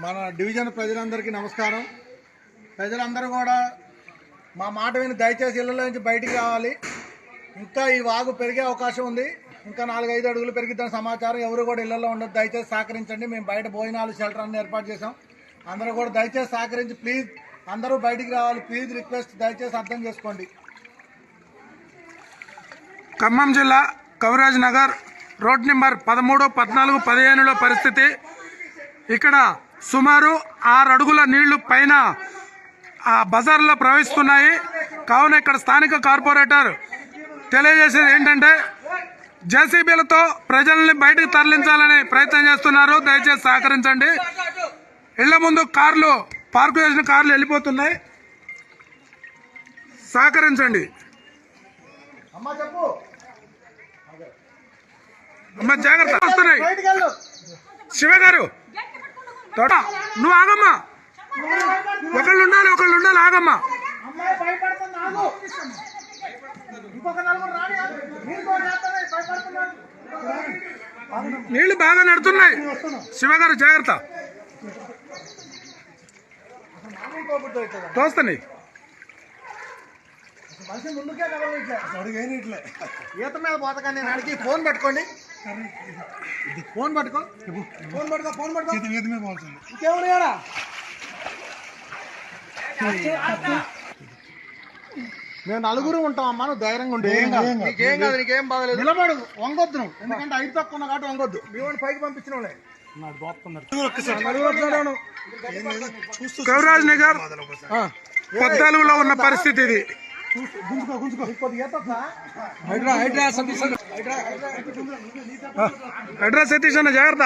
మన డివిజన్ ప్రజలందరికీ నమస్కారం. ప్రజలందరూ కూడా మా మాట విని దయచేసి ఇళ్లలో నుంచి బయటికి రావాలి. ఇంకా ఈ వాగు పెరిగే అవకాశం ఉంది. ఇంకా 4-5 అడుగులు పెరిగిద్దని సమాచారం. ఎవరు కూడా ఇళ్లలో ఉండదు. దయచేసి సహకరించండి. మేము బయట భోజనాలు షెల్టర్ అన్ని ఏర్పాటు చేసాం. అందరూ కూడా దయచేసి సహకరించి ప్లీజ్ అందరూ బయటికి రావాలి. ప్లీజ్ రిక్వెస్ట్, దయచేసి అర్థం చేసుకోండి. ఖమ్మం జిల్లా కవిరాజ్ నగర్ రోడ్ నెంబర్ 13, 14, 15లో పరిస్థితి. ఇక్కడ సుమారు 6 అడుగుల నీళ్లు పైన ఆ బజార్లో ప్రవహిస్తున్నాయి. కావున ఇక్కడ స్థానిక కార్పొరేటర్ తెలియజేసేది ఏంటంటే జేసీబీలతో ప్రజల్ని బయటకు తరలించాలని ప్రయత్నం చేస్తున్నారు. దయచేసి సహకరించండి. ఇళ్ల ముందు కార్లు, పార్కు చేసిన కార్లు వెళ్ళిపోతున్నాయి. సహకరించండి. అమ్మ జాగ్రత్త, వస్తున్నాయి. శివ గారు నువ్వు ఆగమ్మా. ఒకళ్ళు ఉండాలి, ఆగమ్మా. నీళ్లు బాగా నడుతున్నాయి. శివగారు జాగ్రత్త, తోస్తున్నాయి. ఈత మీద పోతకండి. నేను అడిగి ఫోన్ పట్టుకోండి. ఫోన్ పట్టుకో. ఇంకేమన్నా మేము 4 ఉంటాం అమ్మా. నువ్వు ధైర్యంగా ఉండే. నీకేం కాదు, నీకేం బాగలేదు. నిలబడు, వంగొద్దు నువ్వు. ఎందుకంటే 5 తక్కువ ఉన్న కాబట్టి వంగొద్దు. మీ వాడిని పైకి పంపించిన వాళ్ళే. కవిరాజ్ నగర్ 14లో ఉన్న పరిస్థితి ఇది. హైడ్రా సతీష్ అన్న జాగ్రత్త.